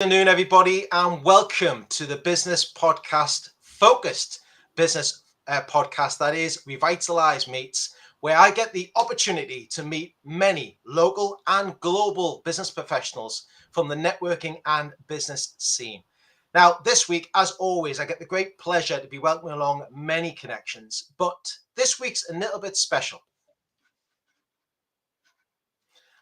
Good afternoon, everybody, and welcome to the business podcast, focused business podcast that is Revitalise Meets, where I get the opportunity to meet many local and global business professionals from the networking and business scene. Now, this week, as always, I get the great pleasure to be welcoming along many connections, but this week's a little bit special.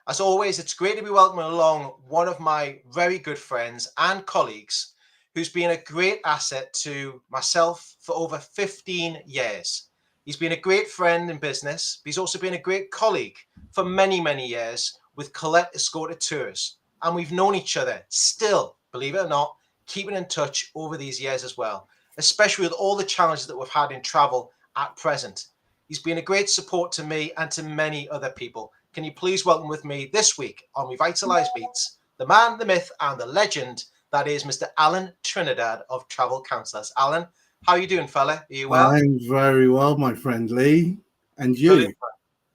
As always, it's great to be welcoming along one of my very good friends and colleagues who's been a great asset to myself for over 15 years. He's been a great friend in business. He's also been a great colleague for many, many years with Colette Escorted Tours. And we've known each other still, believe it or not, keeping in touch over these years as well, especially with all the challenges that we've had in travel at present. He's been a great support to me and to many other people. Can you please welcome with me this week on Revitalise Meets, the man, the myth, and the legend that is Mr. Allan Trinidad of Travel Counsellors. Allan, how are you doing, fella? Are you well? I'm very well, my friend Lee. And you? Brilliant.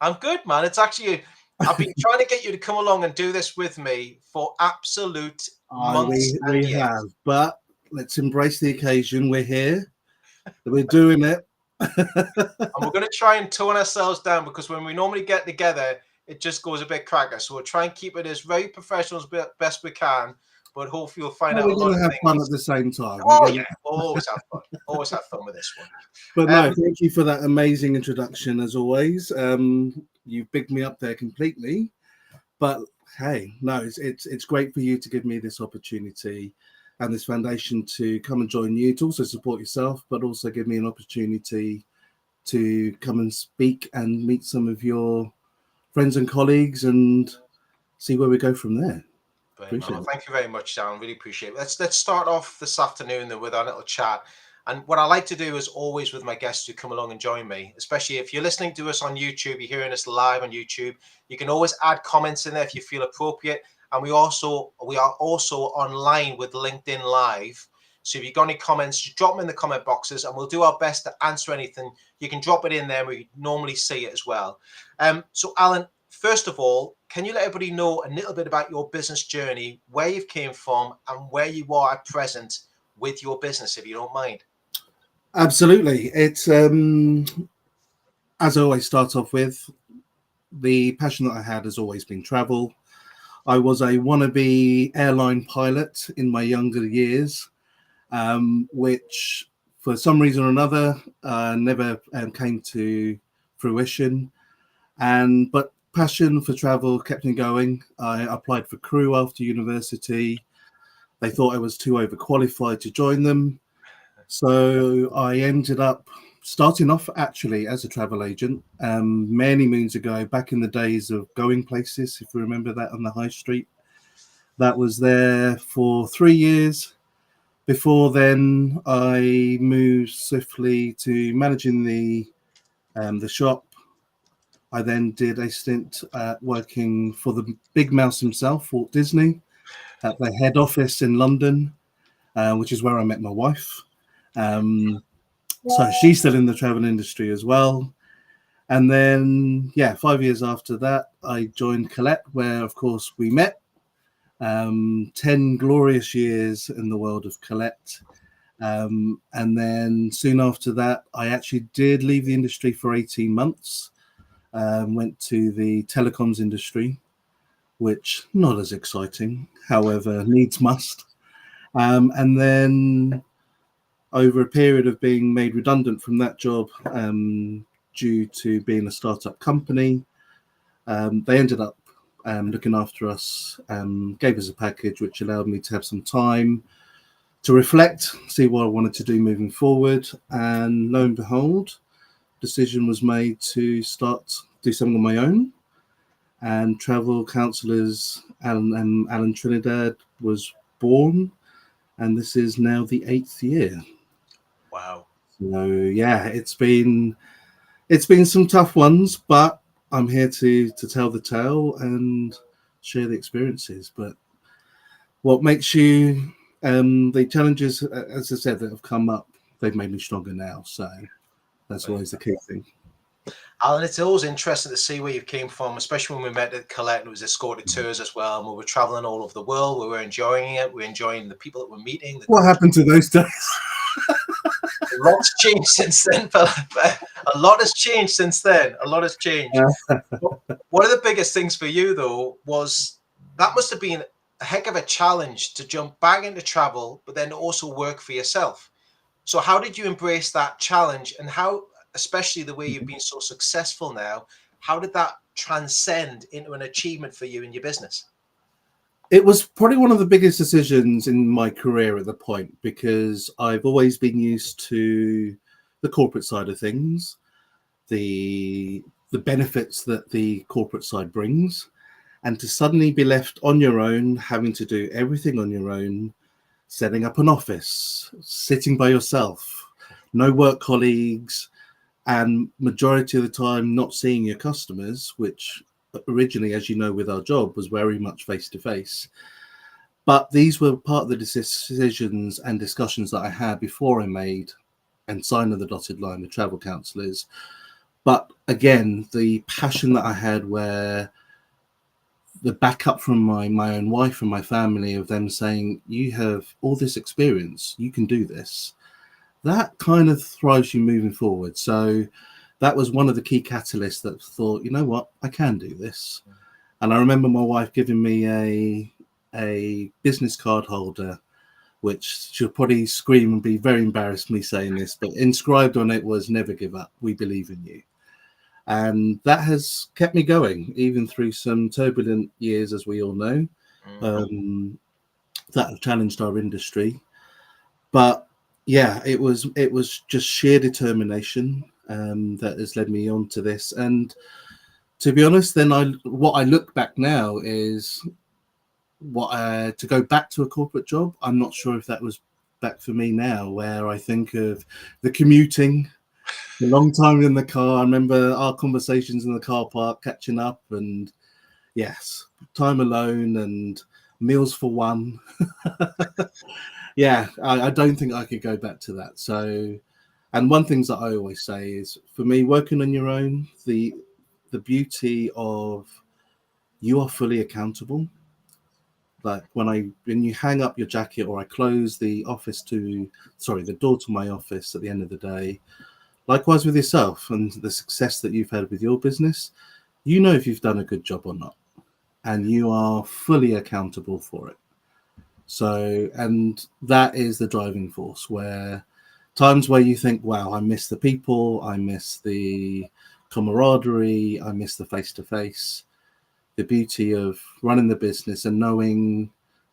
I'm good, man. It's actually, I've been trying to get you to come along and do this with me for absolute months and we years. have, but let's embrace the occasion. We're here. We're doing it. And we're going to try and tone ourselves down because when we normally get together, it just goes a bit cracker. So we'll try and keep it as very professional as best we can, but hopefully you'll find out we're a lot going to have things. Fun at the same time. Yeah, always have fun. Always have fun with this one. But no, thank you for that amazing introduction as always. You've bigged me up there completely. But hey, no, it's great for you to give me this opportunity and this foundation to come and join you, to also support yourself, but also give me an opportunity to come and speak and meet some of your friends and colleagues and see where we go from there. Well, thank you very much, Allan. Really appreciate it. Let's start off this afternoon then with our little chat. And what I like to do is always with my guests who come along and join me, especially if you're listening to us on YouTube, you're hearing us live on YouTube, you can always add comments in there if you feel appropriate. And we are also online with LinkedIn Live. So if you've got any comments, just drop them in the comment boxes and we'll do our best to answer anything. You can drop it in there. We normally see it as well. So Allan, first of all, can you let everybody know a little bit about your business journey, where you've came from and where you are at present with your business, if you don't mind? Absolutely. It's, as I always start off with, the passion that I had has always been travel. I was a wannabe airline pilot in my younger years, which for some reason or another never came to fruition. But passion for travel kept me going. I applied for crew after university. They thought I was too overqualified to join them. So I ended up starting off actually as a travel agent many moons ago, back in the days of Going Places, if you remember that, on the high street. That was there for 3 years. Before then, I moved swiftly to managing the shop. I then did a stint working for the big mouse himself, Walt Disney, at the head office in London, which is where I met my wife. So she's still in the travel industry as well. And then, 5 years after that, I joined Colette, where, of course, we met. 10 glorious years in the world of Colette. And then soon after that, I actually did leave the industry for 18 months. Went to the telecoms industry, which not as exciting, however, needs must. And then over a period of being made redundant from that job due to being a startup company, they ended up looking after us, gave us a package which allowed me to have some time to reflect, see what I wanted to do moving forward. And lo and behold, decision was made to do something on my own. And Travel Counsellors, Allan Trinidad was born. And this is now the 8th year. Wow. So yeah, it's been some tough ones, but I'm here to tell the tale and share the experiences. But what makes you the challenges, as I said, that have come up, they've made me stronger now. So that's always the key thing. Alan, it's always interesting to see where you came from, especially when we met at Colette. It was escorted tours as well, and we were traveling all over the world. We were enjoying it. We were enjoying the people that we're meeting. What happened to those days? A lot's changed since then, fella. A lot has changed since then. A lot has changed. One of the biggest things for you, though, was that must have been a heck of a challenge to jump back into travel, but then also work for yourself. So how did you embrace that challenge, and how, especially the way you've been so successful now, how did that transcend into an achievement for you in your business? It was probably one of the biggest decisions in my career at the point, because I've always been used to the corporate side of things, the benefits that the corporate side brings, and to suddenly be left on your own, having to do everything on your own, setting up an office, sitting by yourself, no work colleagues, and majority of the time not seeing your customers, which originally, as you know, with our job was very much face to face. But these were part of the decisions and discussions that I had before I made and signed on the dotted line with Travel Counsellors. But again, the passion that I had, where the backup from my own wife and my family, of them saying, you have all this experience, you can do this, that kind of thrives you moving forward. So that was one of the key catalysts that thought, you know what, I can do this. And I remember my wife giving me a business card holder, which she'll probably scream and be very embarrassed me saying this, but inscribed on it was, never give up, we believe in you. And that has kept me going, even through some turbulent years, as we all know, that have challenged our industry. But yeah, it was just sheer determination that has led me on to this. And to be honest, then what I look back now is to go back to a corporate job. I'm not sure if that was back for me now, where I think of the commuting, a long time in the car. I remember our conversations in the car park, catching up, and yes, time alone and meals for one. Yeah, I don't think I could go back to that. So, and one thing that I always say is, for me, working on your own, the beauty of, you are fully accountable. Like when you hang up your jacket, or I close the door to my office at the end of the day, likewise with yourself and the success that you've had with your business, you know if you've done a good job or not, and you are fully accountable for it. So, and that is the driving force, where times where you think, wow, I miss the people, I miss the camaraderie, I miss the face-to-face, the beauty of running the business and knowing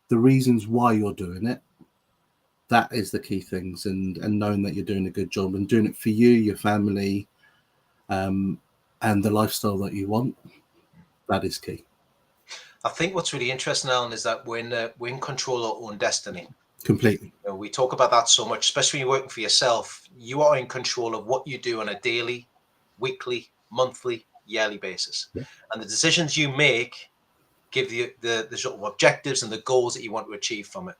the reasons why you're doing it. That is the key things, and knowing that you're doing a good job and doing it for you, your family, and the lifestyle that you want. That is key. I think what's really interesting, Alan, is that we're in control of our own destiny. Completely. You know, we talk about that so much, especially when you're working for yourself. You are in control of what you do on a daily, weekly, monthly, yearly basis. Yeah. And the decisions you make give you the sort of objectives and the goals that you want to achieve from it.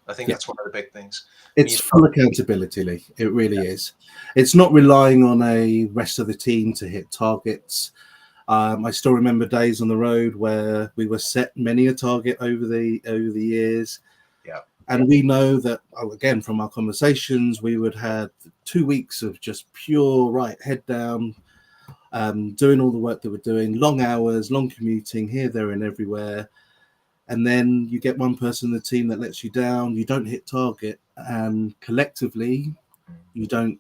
I think that's one of the big things. It's full accountability, Lee. It really is. It's not relying on a rest of the team to hit targets. I still remember days on the road where we were set many a target over the years. Yeah. And we know that, again, from our conversations, we would have 2 weeks of just pure, head down, doing all the work that we're doing, long hours, long commuting here, there, and everywhere. And then you get one person in the team that lets you down, you don't hit target, and collectively you don't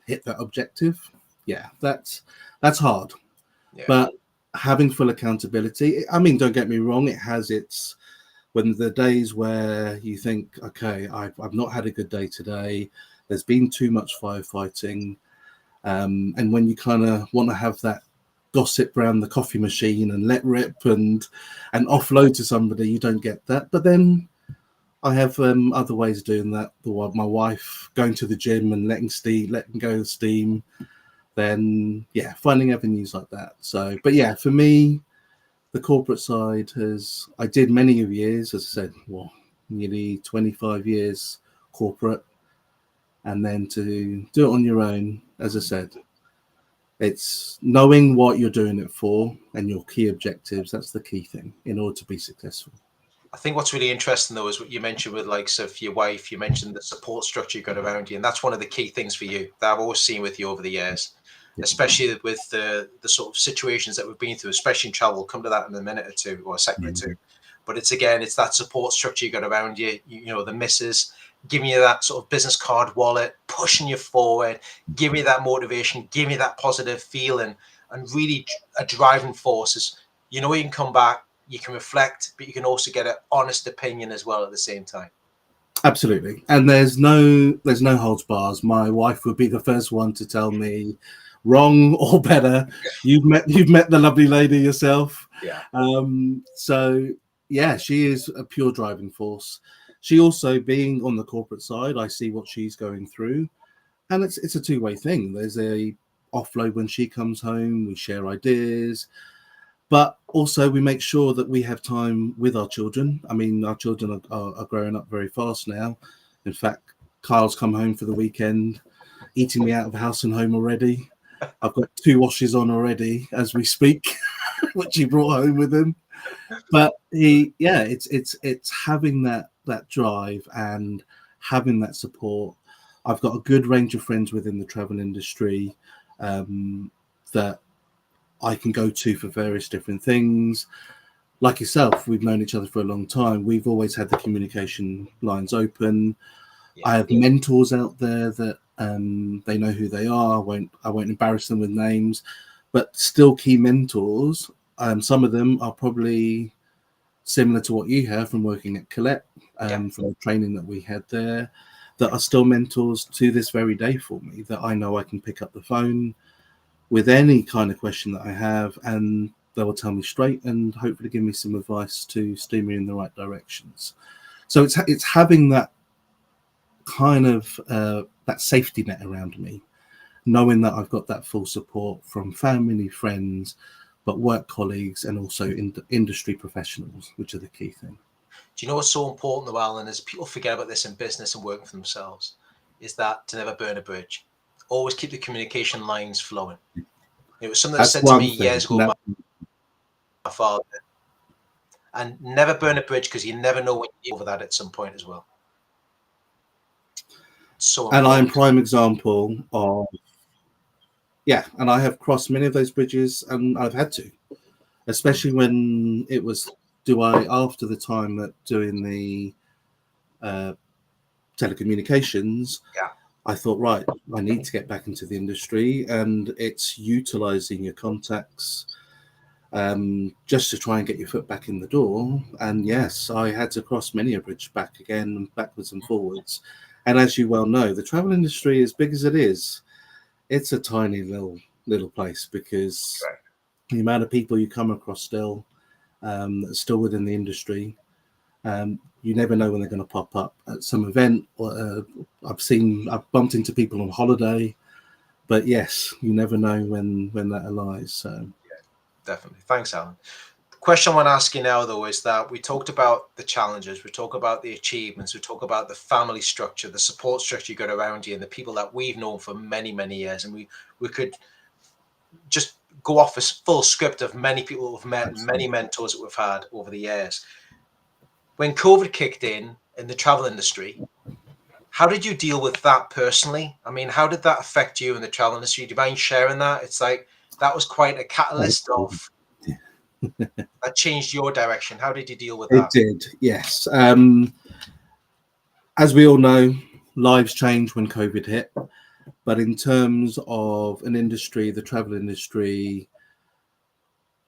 hit that objective. Yeah, that's hard. Yeah. But having full accountability, I mean, don't get me wrong, it has its, when the days where you think, okay, I've not had a good day today, there's been too much firefighting, and when you kind of want to have that gossip around the coffee machine and let rip and offload to somebody, you don't get that. But then I have other ways of doing that. My wife going to the gym and letting go of steam, then yeah, finding avenues like that. So, but yeah, for me, the corporate side I did many years, as I said, nearly 25 years corporate, and then to do it on your own, as I said, It's knowing what you're doing it for and your key objectives. That's the key thing in order to be successful. I think what's really interesting though is what you mentioned with like, so for your wife, you mentioned the support structure you got around you, and that's one of the key things for you that I've always seen with you over the years, especially with the sort of situations that we've been through, especially in travel. We'll come to that in a minute or two, or a second or two. But it's that support structure you got around you. You know, the missus giving you that sort of business card wallet, pushing you forward, giving you that motivation, giving you that positive feeling, and really a driving force is, you know, you can come back, you can reflect, but you can also get an honest opinion as well at the same time. Absolutely. And there's no holds bars. My wife would be the first one to tell me wrong or better. You've met the lovely lady yourself. Yeah. So yeah, she is a pure driving force. She also, being on the corporate side, I see what she's going through, and it's a two-way thing. There's a offload when she comes home. We share ideas. But also we make sure that we have time with our children. I mean, our children are growing up very fast now. In fact, Kyle's come home for the weekend, eating me out of house and home already. I've got 2 washes on already as we speak, which he brought home with him. But it's having that drive and having that support. I've got a good range of friends within the travel industry that I can go to for various different things. Like yourself, we've known each other for a long time. We've always had the communication lines open. Yeah. I have mentors out there that they know who they are. I won't embarrass them with names, but still key mentors. Some of them are probably similar to what you have from working at Colette, from the training that we had there, that are still mentors to this very day for me, that I know I can pick up the phone with any kind of question that I have, and they will tell me straight and hopefully give me some advice to steer me in the right directions. So it's having that kind of that safety net around me, knowing that I've got that full support from family, friends, but work colleagues, and also industry professionals, which are the key thing. Do you know what's so important though, Alan, is people forget about this in business and working for themselves, is that to never burn a bridge. Always keep the communication lines flowing. It was something that said to me years ago, my father, and never burn a bridge, because you never know when you're over that at some point as well. So important. And I'm prime example of, and I have crossed many of those bridges, and I've had to, especially when it was after the time that doing the telecommunications. I thought, right, I need to get back into the industry, and it's utilizing your contacts just to try and get your foot back in the door. And yes, I had to cross many a bridge back again, backwards and forwards. And as you well know, the travel industry, as big as it is, it's a tiny little place, because the amount of people you come across still still within the industry, you never know when they're going to pop up at some event. I've bumped into people on holiday, but yes, you never know when that aligns. So definitely. Thanks, Alan. The question I want to ask you now, though, is that we talked about the challenges, we talk about the achievements, we talk about the family structure, the support structure you got around you, and the people that we've known for many, many years. And we could just go off a full script of many people we've met, Absolutely. Many mentors that we've had over the years. When COVID kicked in the travel industry, how did you deal with that personally? I mean, how did that affect you in the travel industry? Do you mind sharing that? It's like, that was quite a catalyst of that changed your direction. How did you deal with that? It did, yes. As we all know, lives change when COVID hit. But in terms of an industry, the travel industry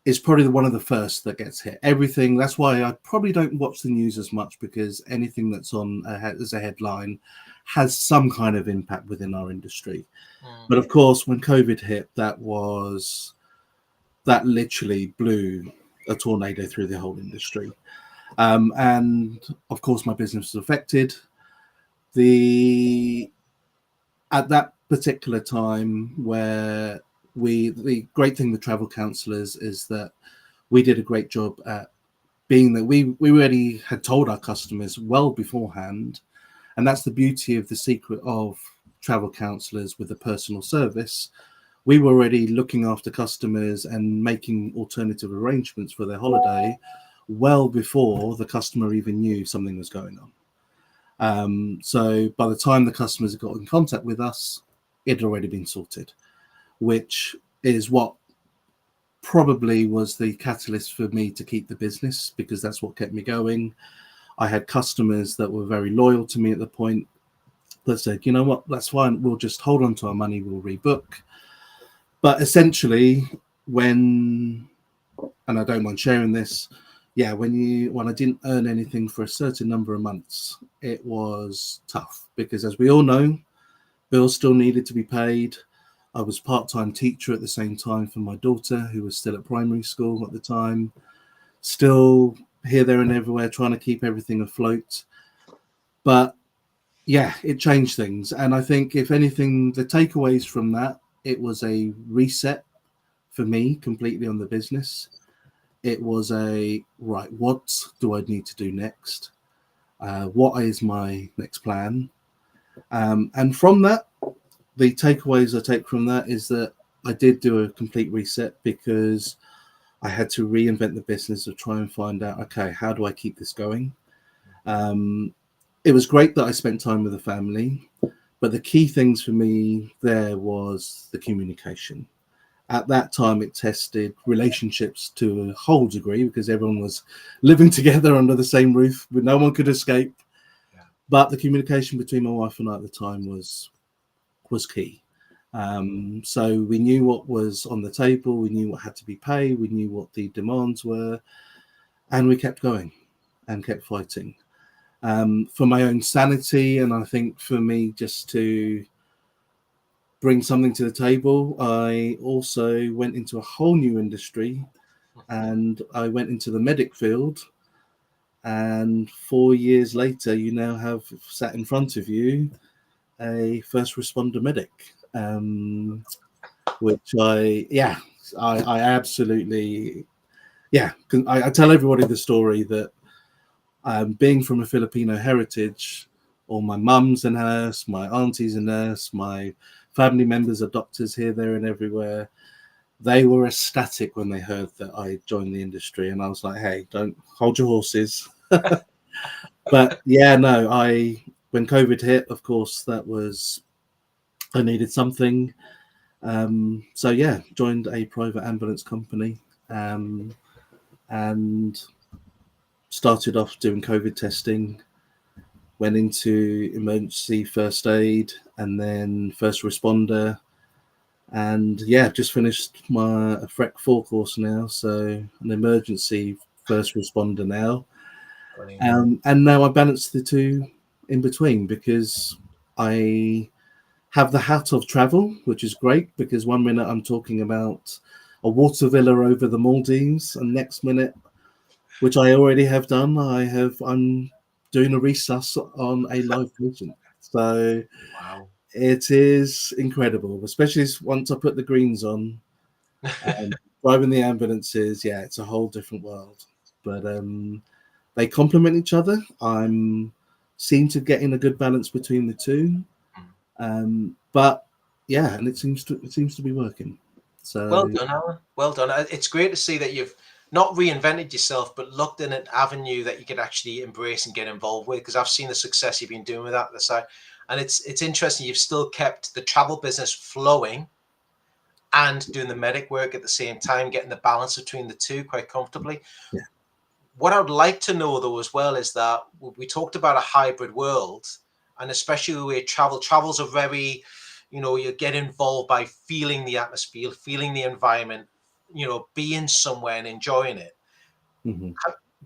is probably one of the first that gets hit. Everything. That's why I probably don't watch the news as much, because anything that's on as a headline has some kind of impact within our industry. But of course, when COVID hit, that literally blew a tornado through the whole industry. And of course, my business was affected. At that particular time, where the great thing with travel counsellors is that we did a great job at being that we already had told our customers well beforehand. And that's the beauty of the secret of travel counsellors with the personal service. we were already looking after customers and making alternative arrangements for their holiday well before the customer even knew something was going on. So by the time the customers got in contact with us, it had already been sorted, which is what probably was the catalyst for me to keep the business, because that's what kept me going. I had customers that were very loyal to me at the point that said, you know what, that's fine, we'll just hold on to our money, we'll rebook. But essentially, when, and I don't mind sharing this, when I didn't earn anything for a certain number of months, it was tough, because as we all know, bills still needed to be paid. I was part-time teacher at the same time for my daughter, who was still at primary school at the time, still here, there and everywhere, trying to keep everything afloat. But yeah, it changed things. And I think, if anything, the takeaways from that, it was a reset for me completely on the business. It was right, what do I need to do next? What is my next plan? And from that, the takeaways I take from that is that I did do a complete reset, because I had to reinvent the business to try and find out, okay, how do I keep this going? It was great that I spent time with the family, but the key things for me there was the communication. At that time, it tested relationships to a whole degree, because everyone was living together under the same roof, but no one could escape. Yeah. But the communication between my wife and I at the time was key. So we knew what was on the table, we knew what had to be paid, we knew what the demands were, and we kept going and kept fighting. For my own sanity, and I think for me just to bring something to the table, I also went into a whole new industry, and I went into the medic field. And 4 years later, you now have sat in front of you a first responder medic, which I absolutely, I tell everybody the story that being from a Filipino heritage, all my mum's a nurse, my auntie's a nurse, my family members are doctors here, there and everywhere. They were ecstatic when they heard that I joined the industry, and I was like, hey, don't hold your horses. But yeah, no, when COVID hit, of course, I needed something. So yeah, joined a private ambulance company, and started off doing COVID testing, went into emergency first aid, and then first responder. And yeah, just finished my FREC 4 course now, so an emergency first responder now. And now I balance the two in between, because I have the hat of travel, which is great, because one minute I'm talking about a water villa over the Maldives, and next minute, which I already have done, I'm doing a resus on a live patient. So Wow. it is incredible, especially once I put the greens on. Driving the ambulances, yeah, it's a whole different world. But they complement each other. I'm seem to get in a good balance between the two. But yeah, and it seems to be working. So Well done, Allan. Well done. It's great to see that you've not reinvented yourself, but looked in an avenue that you could actually embrace and get involved with. Because I've seen the success you've been doing with that. And it's interesting. You've still kept the travel business flowing and doing the medic work at the same time, getting the balance between the two quite comfortably. yeah. What I would like to know, though, as well, is that we talked about a hybrid world, and especially the way travels are very, you get involved by feeling the atmosphere, feeling the environment, being somewhere and enjoying it. Mm-hmm.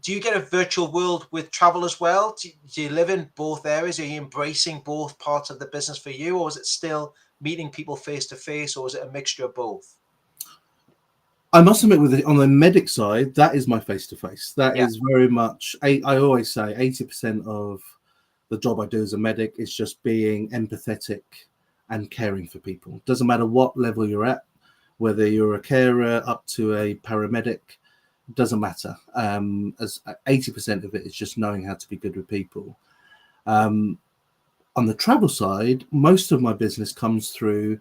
Do you get a virtual world with travel as well? Do you live in both areas? Are you embracing both parts of the business for you, or is it still meeting people face to face, or is it a mixture of both? I must admit, on the medic side, that is my face-to-face. That Yeah. is very much, I always say 80% of the job I do as a medic is just being empathetic and caring for people. Doesn't matter what level you're at, whether you're a carer up to a paramedic, doesn't matter. As 80% of it is just knowing how to be good with people. On the travel side, most of my business comes through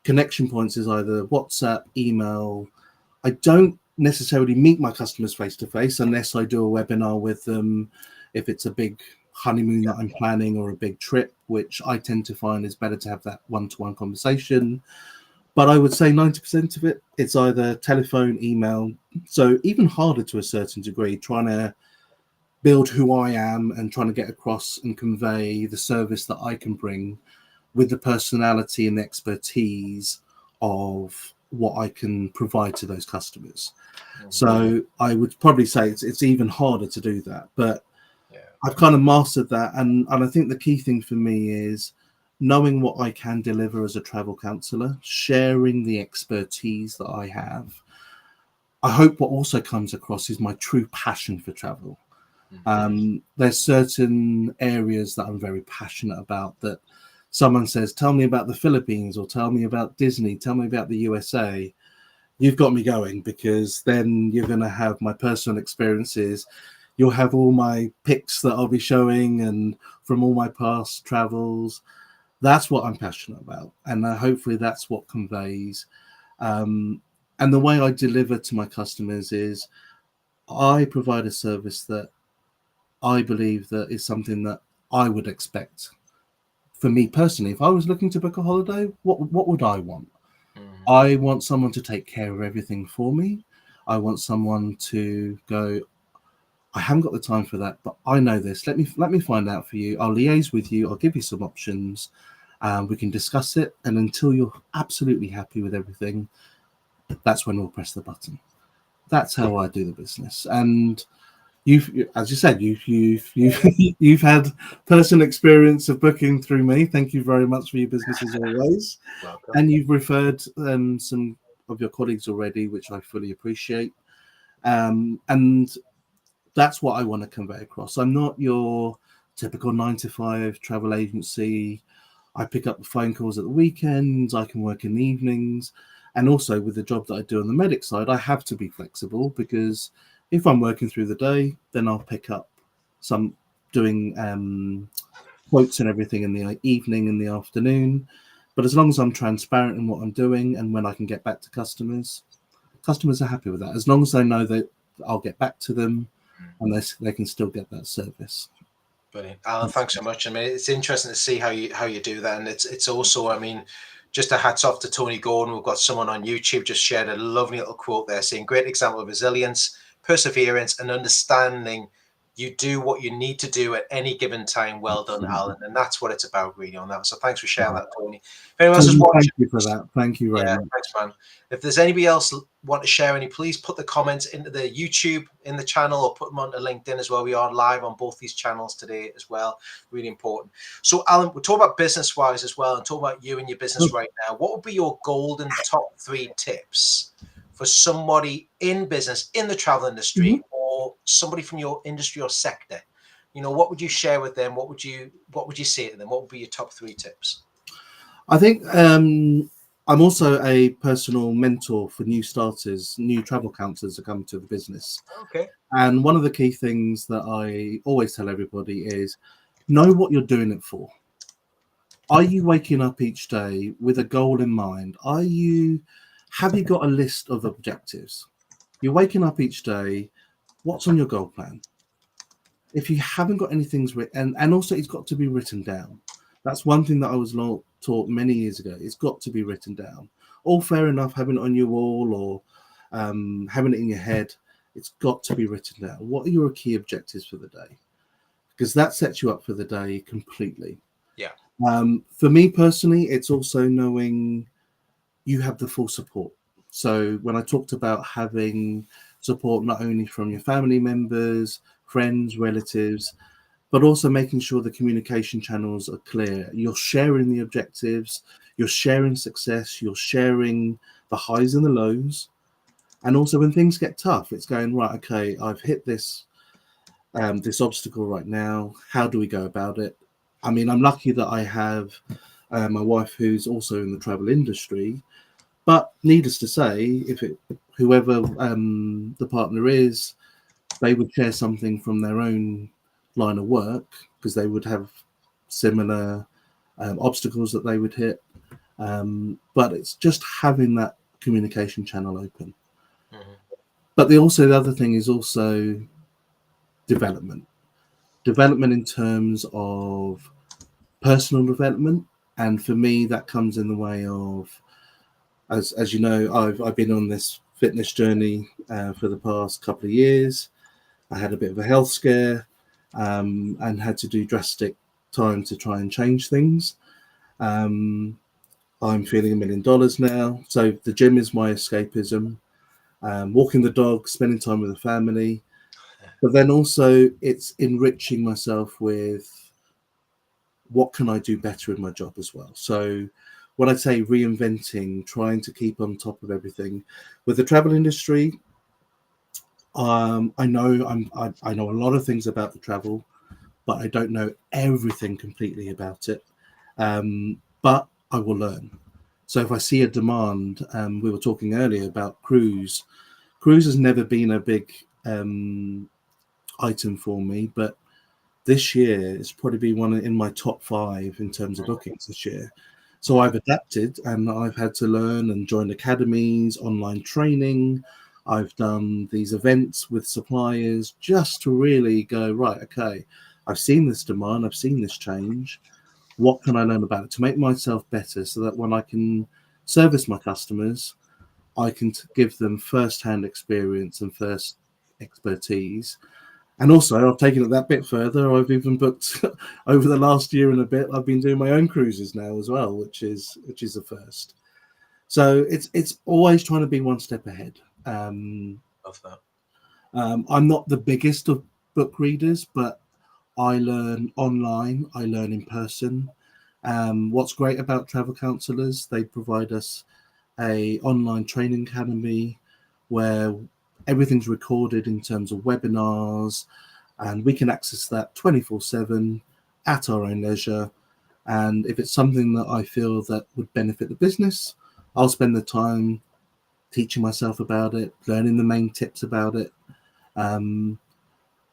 connection points is either WhatsApp, email. I don't necessarily meet my customers face to face unless I do a webinar with them. If it's a big honeymoon that I'm planning or a big trip, which I tend to find is better to have that one-to-one conversation. But I would say 90% of it, it's either telephone, email. So even harder to a certain degree, trying to build who I am and trying to get across and convey the service that I can bring with the personality and the expertise of what I can provide to those customers. So I would probably say it's even harder to do that, but I've kind of mastered that. And I think the key thing for me is knowing what I can deliver as a travel counsellor, sharing the expertise that I have. I hope what also comes across is my true passion for travel. There's certain areas that I'm very passionate about that someone says, tell me about the Philippines or tell me about Disney, tell me about the USA. You've got me going, because then you're going to have my personal experiences. You'll have all my pics that I'll be showing and from all my past travels. That's what I'm passionate about. And hopefully that's what conveys. And the way I deliver to my customers is I provide a service that I believe that is something that I would expect. For me personally, if I was looking to book a holiday, what would I want? I want someone to take care of everything for me. I want someone to go, I haven't got the time for that, but I know this. Let me find out for you. I'll liaise with you. I'll give you some options. We can discuss it. And until you're absolutely happy with everything, that's when we'll press the button. That's how I do the business. And as you said, you've had personal experience of booking through me. Thank you very much for your business as always. Welcome. And you've referred some of your colleagues already, which I fully appreciate. And that's what I want to convey across. I'm not your typical 9-to-5 travel agency. I pick up the phone calls at the weekends. I can work in the evenings. And also with the job that I do on the medic side, I have to be flexible, because if I'm working through the day, then I'll pick up some doing quotes and everything in the evening and the afternoon. But as long as I'm transparent in what I'm doing and when I can get back to customers are happy with that. As long as they know that I'll get back to them and they can still get that service. Brilliant, Alan. Thanks so much. I mean, it's interesting to see how you do that, and it's also, I mean, just a hats off to Tony Gordon. We've got someone on YouTube just shared a lovely little quote there saying, great example of resilience, perseverance, and understanding you do what you need to do at any given time. Well done, Alan. And that's what it's about really on that. So thanks for sharing that, Tony. If anyone else is watching, thank you for that. Thank you very much. Thanks, man. If there's anybody else want to share any, please put the comments into the YouTube in the channel, or put them onto LinkedIn as well. We are live on both these channels today as well. Really important. So, Alan, we're talking about business wise as well, and talk about you and your business right now. What would be your golden top 3 tips for somebody in business in the travel industry, or somebody from your industry or sector? You know, what would you share with them? What would you say to them? What would be your top 3 tips? I think I'm also a personal mentor for new starters, new travel counsellors that come to the business. Okay. And one of the key things that I always tell everybody is know what you're doing it for. Are you waking up each day with a goal in mind? Have you got a list of objectives? You're waking up each day. What's on your goal plan? If you haven't got anything written, and also it's got to be written down. That's one thing that I was taught many years ago. It's got to be written down. All fair enough having it on your wall or having it in your head. It's got to be written down. What are your key objectives for the day? Because that sets you up for the day completely. Yeah. For me personally, it's also knowing you have the full support. So when I talked about having support not only from your family members, friends, relatives, but also making sure the communication channels are clear. You're sharing the objectives, you're sharing success, you're sharing the highs and the lows. And also when things get tough, it's going, right, okay, I've hit this obstacle right now. How do we go about it? I mean, I'm lucky that I have my wife who's also in the travel industry, but needless to say, whoever the partner is, they would share something from their own line of work because they would have similar obstacles that they would hit. But it's just having that communication channel open. Mhm. But the other thing is also development in terms of personal development. And for me, that comes in the way of, as you know, I've been on this fitness journey for the past couple of years. I had a bit of a health scare and had to do drastic time to try and change things. I'm feeling $1 million now, so the gym is my escapism. Walking the dog, spending time with the family, but then also it's enriching myself with what can I do better in my job as well. So when I say reinventing, trying to keep on top of everything with the travel industry, I know I know a lot of things about the travel, but I don't know everything completely about it. But I will learn. So if I see a demand, we were talking earlier about cruise. Cruise has never been a big item for me, but this year it's probably been one in my top 5 in terms of bookings this year. So I've adapted and I've had to learn and join academies, online training. I've done these events with suppliers just to really go, right, okay, I've seen this demand, I've seen this change. What can I learn about it to make myself better so that when I can service my customers, I can give them first-hand experience and first expertise. And also, I've taken it that bit further. I've even booked over the last year and a bit. I've been doing my own cruises now as well, which is a first. So it's always trying to be one step ahead. Love that. I'm not the biggest of book readers, but I learn online. I learn in person. What's great about Travel Counsellors, they provide us a online training academy where everything's recorded in terms of webinars, and we can access that 24/7 at our own leisure. And if it's something that I feel that would benefit the business, I'll spend the time teaching myself about it, learning the main tips about it.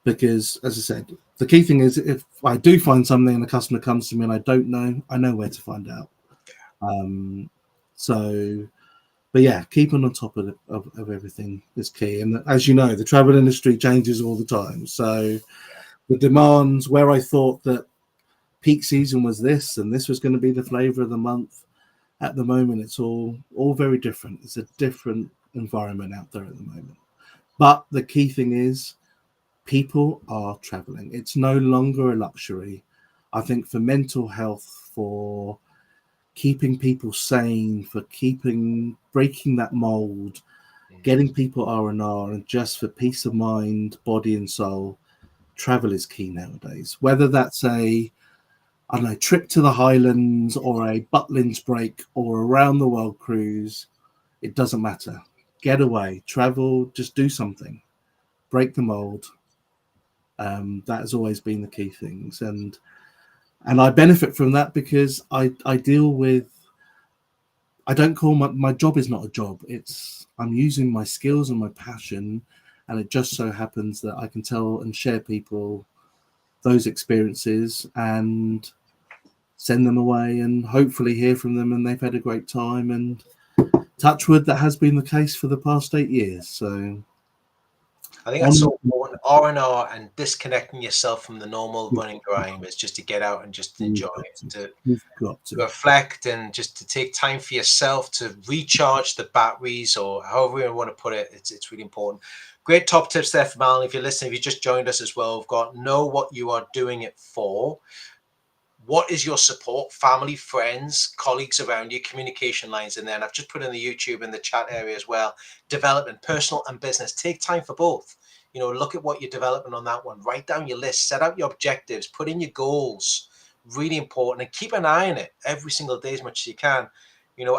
Because, as I said, the key thing is if I do find something and the customer comes to me and I don't know, I know where to find out. So, but yeah, keeping on top of everything is key. And as you know, the travel industry changes all the time. So the demands, where I thought that peak season was this and this was going to be the flavor of the month, at the moment it's all very different. It's a different environment out there at the moment. But the key thing is people are traveling. It's no longer a luxury. I think for mental health, for keeping people sane, for breaking that mold, getting people R&R, and just for peace of mind, body and soul, travel is key nowadays. Whether that's a trip to the Highlands or a Butlins break or a around the world cruise, it doesn't matter. Get away, travel, just do something, break the mold. That has always been the key things, and I benefit from that because I deal with. I don't call my job is not a job. I'm using my skills and my passion, and it just so happens that I can tell and share people those experiences and send them away and hopefully hear from them and they've had a great time. And touch wood, that has been the case for the past 8 years. So I think that's so important. R&R and disconnecting yourself from the normal running grind is just to get out and just enjoy it, you've got to reflect and just to take time for yourself to recharge the batteries, or however you want to put it. It's really important. Great top tips there from Allan. If you're listening, if you just joined us as well, we've got know what you are doing it for. What is your support? Family, friends, colleagues around you, communication lines in there. And I've just put in the YouTube in the chat area as well. Development, personal and business. Take time for both. Look at what you're developing on that one. Write down your list, set out your objectives, put in your goals. Really important. And keep an eye on it every single day as much as you can.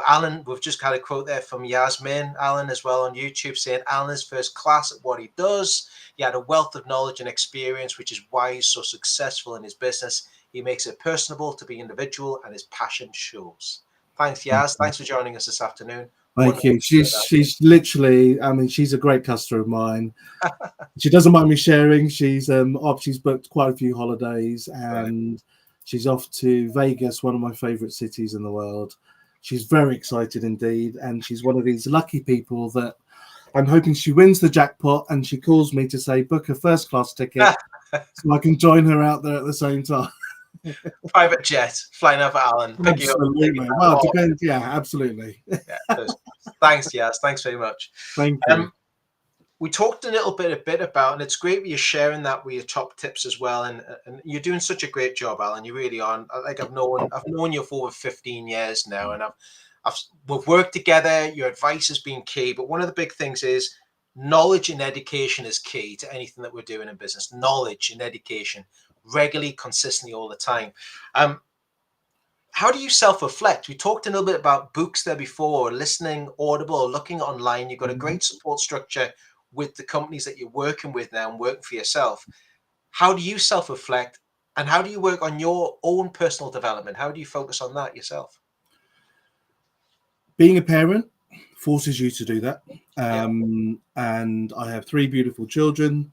Allan, we've just had a quote there from Yasmin, Allan as well on YouTube, saying Allan is first class at what he does. He had a wealth of knowledge and experience, which is why he's so successful in his business. He makes it personable to be individual, and his passion shows. Thanks, Yaz. Thanks for joining us this afternoon. Thank you. She's literally, she's a great customer of mine. She doesn't mind me sharing. She's booked quite a few holidays, and she's off to Vegas, one of my favorite cities in the world. She's very excited indeed, and she's one of these lucky people that I'm hoping she wins the jackpot and she calls me to say book a first class ticket so I can join her out there at the same time. Private jet flying over Allan, pick you up. Absolutely. Well, it depends. Yeah, absolutely. Yeah, thanks, Yaz. Thanks very much. Thank you. We talked a little bit about, and it's great you're sharing that with your top tips as well. And you're doing such a great job, Allan. You really are. Like I've known you for over 15 years now, and we've worked together. Your advice has been key. But one of the big things is knowledge and education is key to anything that we're doing in business. Knowledge and education, regularly, consistently, all the time. How do you self-reflect? We talked a little bit about books there before, listening, Audible, looking online. You've got a great support structure with the companies that you're working with now and working for yourself. How do you self-reflect, and how do you work on your own personal development? How do you focus on that yourself? Being a parent forces you to do that. And I have 3 beautiful children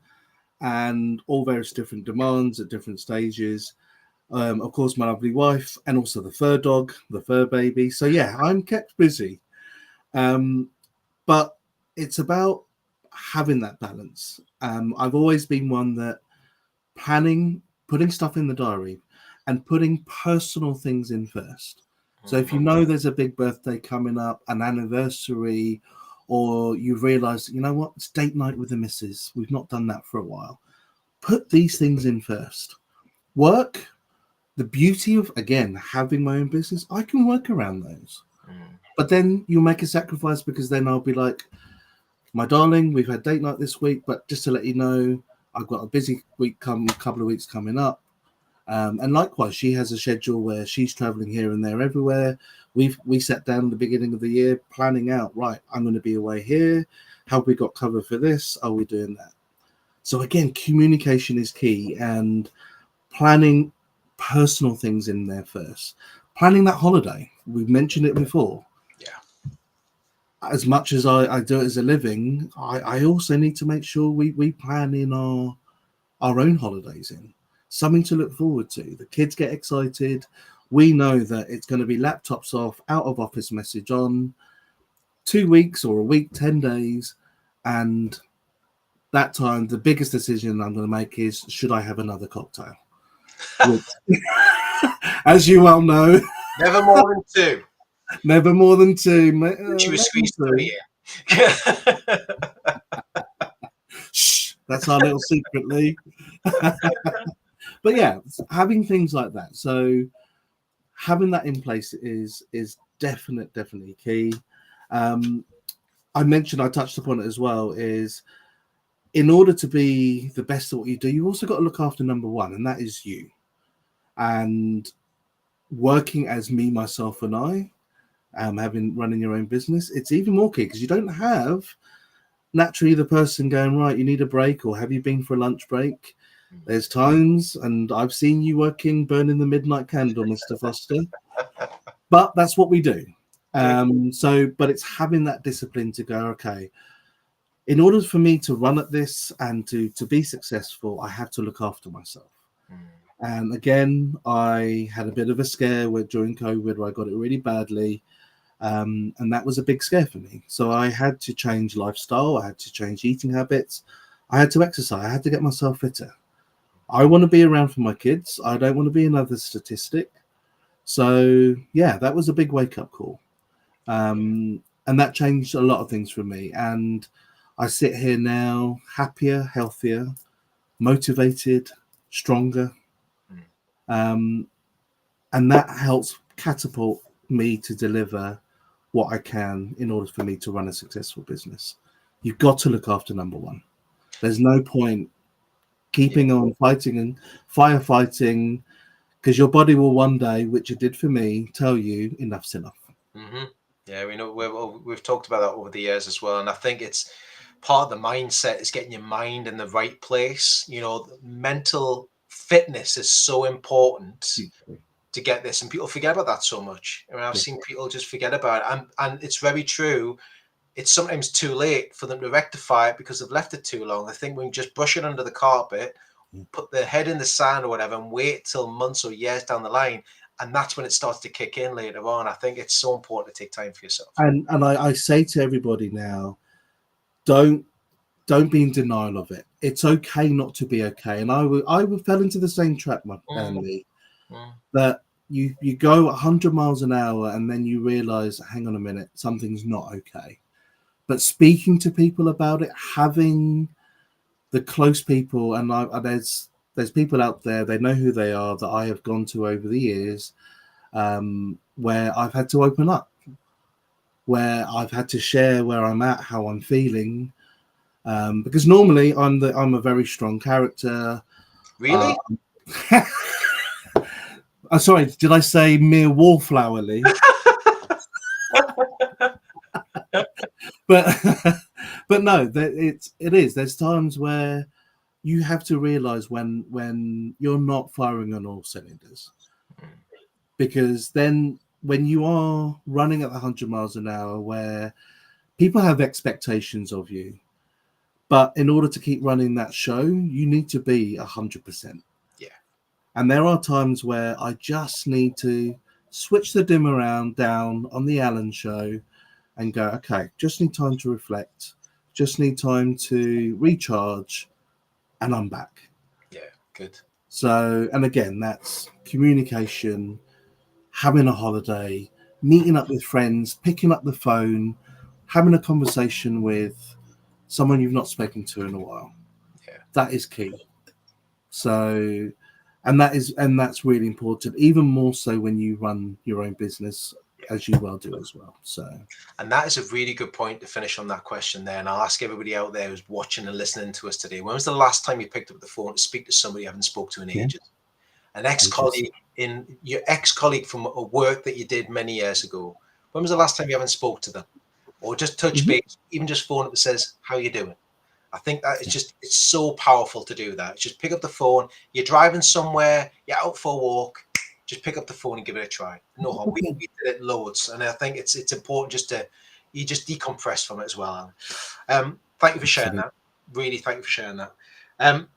and all various different demands at different stages. Of course, my lovely wife, and also the fur dog, the fur baby. So yeah, I'm kept busy. But it's about having that balance. I've always been one that planning, putting stuff in the diary and putting personal things in first. So if you know there's a big birthday coming up, an anniversary, or you've realized, you know what, it's date night with the missus. We've not done that for a while. Put these things in first. Work. The beauty of, again, having my own business, I can work around those. But then you'll make a sacrifice, because then I'll be like, my darling, we've had date night this week, but just to let you know, I've got a busy week couple of weeks coming up. And likewise, she has a schedule where she's traveling here and there everywhere. We sat down at the beginning of the year planning out, right, I'm going to be away here. Have we got cover for this? Are we doing that? So again, communication is key, and planning personal things in there first. Planning that holiday. We've mentioned it before. Yeah. As much as I do it as a living, I also need to make sure we plan in our own holidays in. Something to look forward to. The kids get excited. We know that it's going to be laptops off, out of office message on, 2 weeks or a week, 10 days. And that time, the biggest decision I'm going to make is, should I have another cocktail? Which, as you well know, never more than 2. Never more than 2. She was squeezed 3. Shh, that's our little secret, Lee. But yeah, having things like that. So having that in place is definitely key. I mentioned, I touched upon it as well, is in order to be the best at what you do, you also got to look after number one, and that is you. And working as me, myself, and I, running your own business, it's even more key, because you don't have naturally the person going, right, you need a break, or have you been for a lunch break? There's times, and I've seen you working, burning the midnight candle, Mr. Foster. But that's what we do. But it's having that discipline to go, okay, in order for me to run at this and to be successful, I have to look after myself. And again, I had a bit of a scare during COVID where I got it really badly. And that was a big scare for me. So I had to change lifestyle. I had to change eating habits. I had to exercise. I had to get myself fitter. I want to be around for my kids. I don't want to be another statistic. So yeah, that was a big wake-up call. And that changed a lot of things for me. And I sit here now happier, healthier, motivated, stronger. And that helps catapult me to deliver what I can in order for me to run a successful business. You've got to look after number one. There's no point keeping on fighting and firefighting, because your body will one day, which it did for me, tell you enough's enough. Yeah, we know we've talked about that over the years as well, and I think it's part of the mindset is getting your mind in the right place. You know, mental fitness is so important to get this, and people forget about that so much. I mean, I've seen people just forget about it, and it's very true. It's sometimes too late for them to rectify it because they've left it too long. I think we can just brush it under the carpet, put their head in the sand or whatever and wait till months or years down the line. And that's when it starts to kick in later on. I think it's so important to take time for yourself. And I say to everybody now, don't be in denial of it. It's okay not to be okay. And I fell into the same trap, my family, that you go 100 miles an hour and then you realize, hang on a minute, something's not okay. But speaking to people about it, having the close people, and there's people out there, they know who they are, that I have gone to over the years, where I've had to open up, where I've had to share where I'm at, how I'm feeling, because normally I'm a very strong character. Really? Sorry, did I say mere wallflowerly? but no, it is. There's times where you have to realize when you're not firing on all cylinders, because then when you are running at 100 miles an hour, where people have expectations of you, but in order to keep running that show, you need to be 100%. Yeah. And there are times where I just need to switch the dim around down on the Allan show and go, okay, just need time to reflect, just need time to recharge, and I'm back. Yeah, good. So, and again, that's communication, having a holiday, meeting up with friends, picking up the phone, having a conversation with someone you've not spoken to in a while. Yeah. That is key. So, and that's really important, even more so when you run your own business, as you well do as well. So, and that is a really good point to finish on that question there. And I'll ask everybody out there who's watching and listening to us today, when was the last time you picked up the phone to speak to somebody you haven't spoke to in ages? An ex-colleague, your ex-colleague from a work that you did many years ago. When was the last time you haven't spoke to them? Or just touch base, even just phone up that says, how are you doing? I think that it's so powerful to do that. Just pick up the phone. You're driving somewhere, you're out for a walk, just pick up the phone and give it a try. No, we did it loads. And I think it's important just to decompress from it as well. Thank you for sharing that. Really, thank you for sharing that.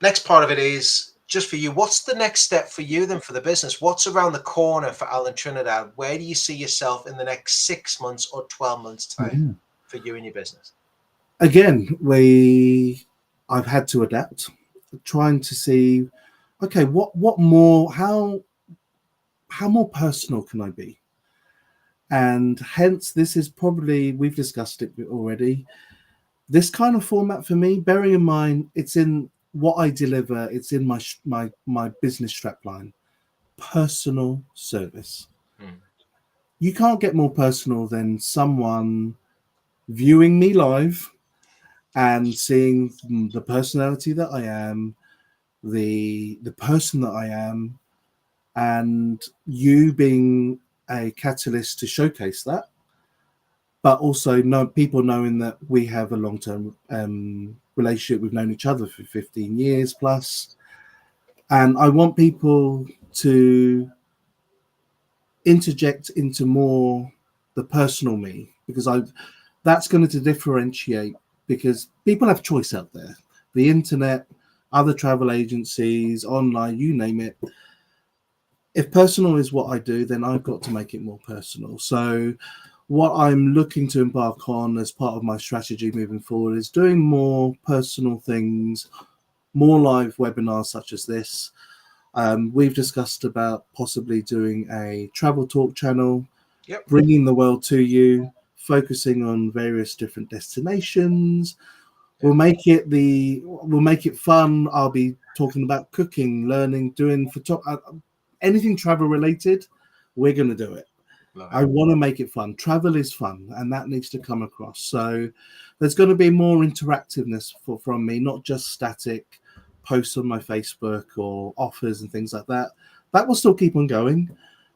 Next part of it is just for you. What's the next step for you then for the business? What's around the corner for Allan Trinidad? Where do you see yourself in the next 6 months or 12 months time for you and your business? Again, I've had to adapt, trying to see, okay, what more, how more personal can I be? And hence, this is probably, we've discussed it already, this kind of format for me, bearing in mind it's in what I deliver, it's in my business strapline, personal service. You can't get more personal than someone viewing me live and seeing the personality that I am, the person that I am, and you being a catalyst to showcase that, but also people knowing that we have a long-term relationship. We've known each other for 15 years plus, and I want people to interject into more the personal me, because that's going to differentiate, because people have choice out there, the internet, other travel agencies, online, you name it. If personal is what I do, then I've got to make it more personal. So what I'm looking to embark on as part of my strategy moving forward is doing more personal things, more live webinars such as this. We've discussed about possibly doing a travel talk channel, bringing the world to you, focusing on various different destinations. We'll make it fun. I'll be talking about cooking, learning, doing anything travel related. We're going to do it. I want to make it fun. Travel is fun, and that needs to come across. So there's going to be more interactiveness from me, not just static posts on my Facebook or offers and things like that. That will still keep on going,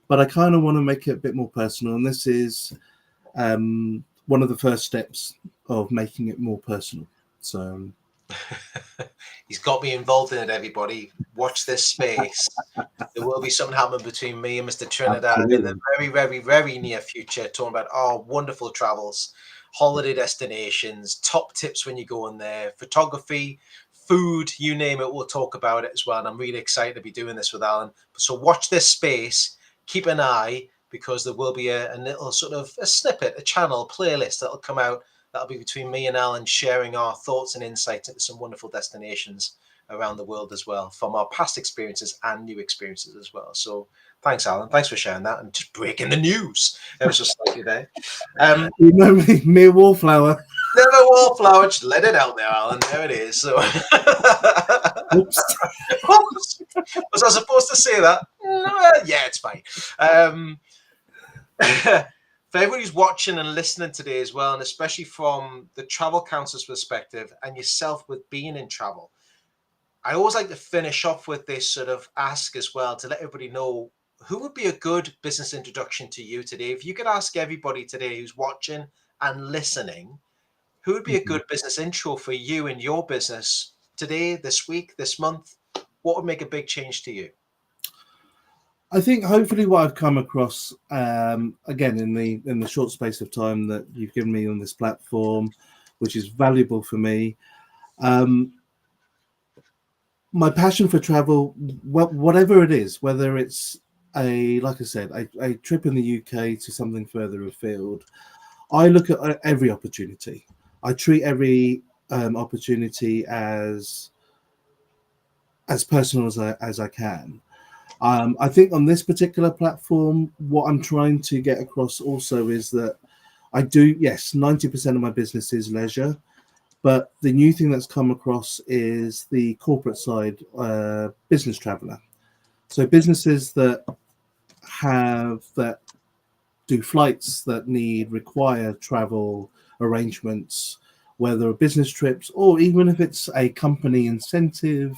but I kind of want to make it a bit more personal. And this is one of the first steps of making it more personal. So he's got me involved in it, everybody. Watch this space. There will be something happening between me and Mr. Trinidad in the very, very, very near future, talking about our wonderful travels, holiday destinations, top tips when you go in there, photography, food, you name it, we'll talk about it as well. And I'm really excited to be doing this with Allan. So watch this space, keep an eye, because there will be a little sort of a snippet, a channel, playlist that'll come out. That'll be between me and Allan sharing our thoughts and insights into some wonderful destinations around the world as well, from our past experiences and new experiences as well. So thanks, Allan. Thanks for sharing that and just breaking the news. It was just slightly there. You know me, mere wallflower. Never wallflower, just let it out there, Allan. There it is. So, Oops. was I supposed to say that? Yeah, it's fine. For everybody who's watching and listening today as well, and especially from the travel counselor's perspective and yourself with being in travel, I always like to finish off with this sort of ask as well to let everybody know who would be a good business introduction to you today. If you could ask everybody today who's watching and listening, who would be a good business intro for you and your business today, this week, this month? What would make a big change to you? I think hopefully what I've come across, again, in the short space of time that you've given me on this platform, which is valuable for me, my passion for travel, whatever it is, whether it's like I said, a trip in the UK to something further afield, I look at every opportunity. I treat every opportunity as personal as I can. I think on this particular platform, what I'm trying to get across also is that I do, yes, 90% of my business is leisure, but the new thing that's come across is the corporate side, business traveler. So businesses that do flights that require travel arrangements, whether business trips or even if it's a company incentive,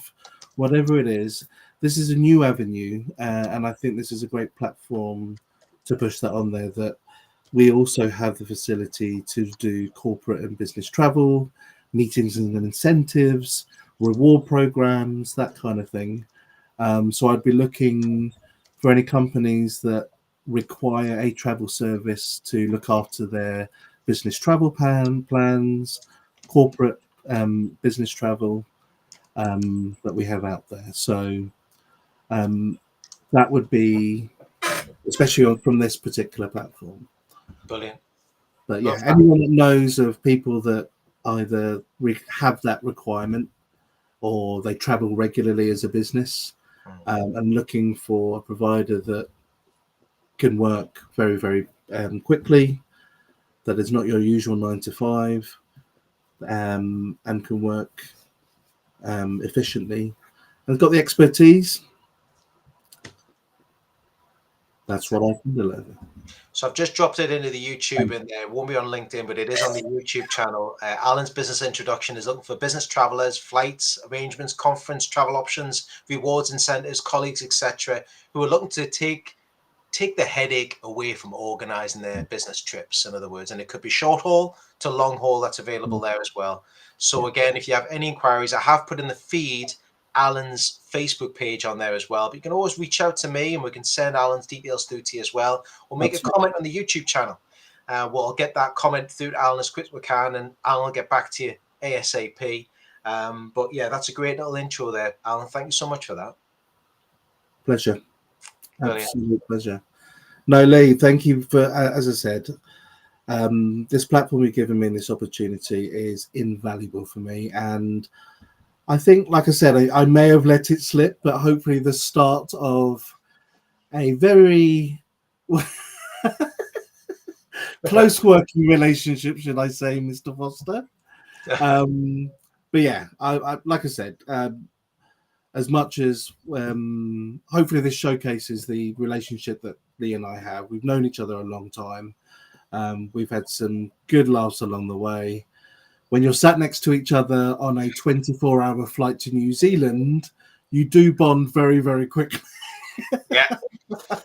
whatever it is. This is a new avenue, and I think this is a great platform to push that on there, that we also have the facility to do corporate and business travel, meetings and incentives, reward programs, that kind of thing. So I'd be looking for any companies that require a travel service to look after their business travel plans, corporate business travel that we have out there. So that would be, especially from this particular platform. Brilliant. But yeah, anyone that knows of people that either have that requirement or they travel regularly as a business and looking for a provider that can work very, very quickly, that is not your usual 9 to 5, and can work efficiently and has got the expertise, that's what I can deliver. So I've just dropped it into the YouTube in there. It won't be on LinkedIn, but it is on the YouTube channel. Allan's business introduction is looking for business travelers, flights, arrangements, conference, travel options, rewards, incentives, colleagues, etc., who are looking to take the headache away from organizing their business trips, in other words. And it could be short haul to long haul, that's available there as well. So again, if you have any inquiries, I have put in the feed Allan's Facebook page on there as well, but you can always reach out to me and we can send Allan's details through to you as well, or make a comment on the YouTube channel. We'll get that comment through to Allan as quick as we can, and Allan will get back to you ASAP. But yeah, that's a great little intro there, Allan. Thank you so much for that. Pleasure. Brilliant. Absolute pleasure. No, Lee, thank you for, as I said, this platform you've given me and this opportunity is invaluable for me. And I think, like I said, I may have let it slip, but hopefully the start of a very close working relationship, should I say, Mr. Foster. But yeah, I like I said, as much as hopefully this showcases the relationship that Lee and I have. We've known each other a long time. We've had some good laughs along the way. When you're sat next to each other on a 24-hour flight to New Zealand, you do bond very, very quickly. Yeah,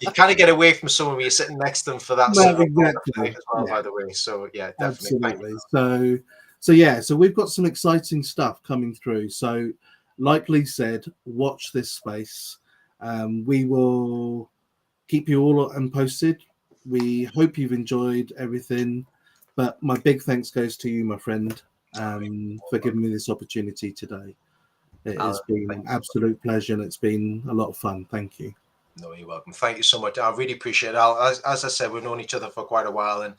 you kind of get away from someone when you're sitting next to them for that exactly as well, by the way. So yeah, definitely. Absolutely. So we've got some exciting stuff coming through. So, like Lee said, watch this space. We will keep you all posted. We hope you've enjoyed everything. But my big thanks goes to you, my friend, for giving me this opportunity today. It has Allan, been thank an you. absolute pleasure, and it's been a lot of fun. Thank you. No, you're welcome. Thank you so much. I really appreciate it. As I said, we've known each other for quite a while, and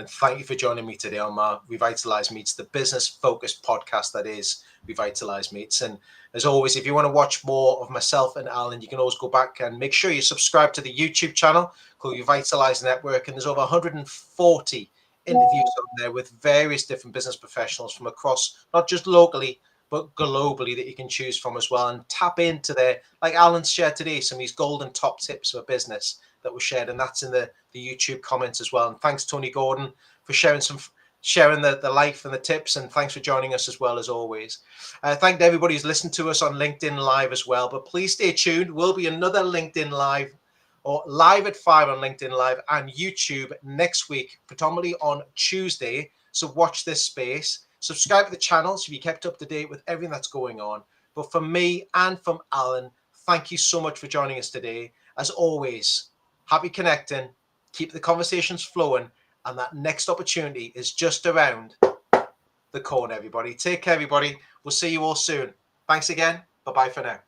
thank you for joining me today on my Revitalise Meets, the business-focused podcast that is Revitalise Meets. And as always, if you want to watch more of myself and Allan, you can always go back and make sure you subscribe to the YouTube channel called Revitalise Network. And there's over 140 interviews on there with various different business professionals from across, not just locally, but globally, that you can choose from as well, and tap into their, like Alan's shared today, some of these golden top tips for business that were shared, and that's in the YouTube comments as well. And thanks, Tony Gordon, for sharing the life and the tips, and thanks for joining us as well as always. Thank everybody who's listened to us on LinkedIn Live as well, but please stay tuned. Will be another LinkedIn Live, or live at 5 on LinkedIn Live and YouTube next week, predominantly on Tuesday. So watch this space. Subscribe to the channel so you kept up to date with everything that's going on. But from me and from Allan, thank you so much for joining us today. As always, happy connecting, keep the conversations flowing, and that next opportunity is just around the corner, everybody. Take care, everybody. We'll see you all soon. Thanks again. Bye-bye for now.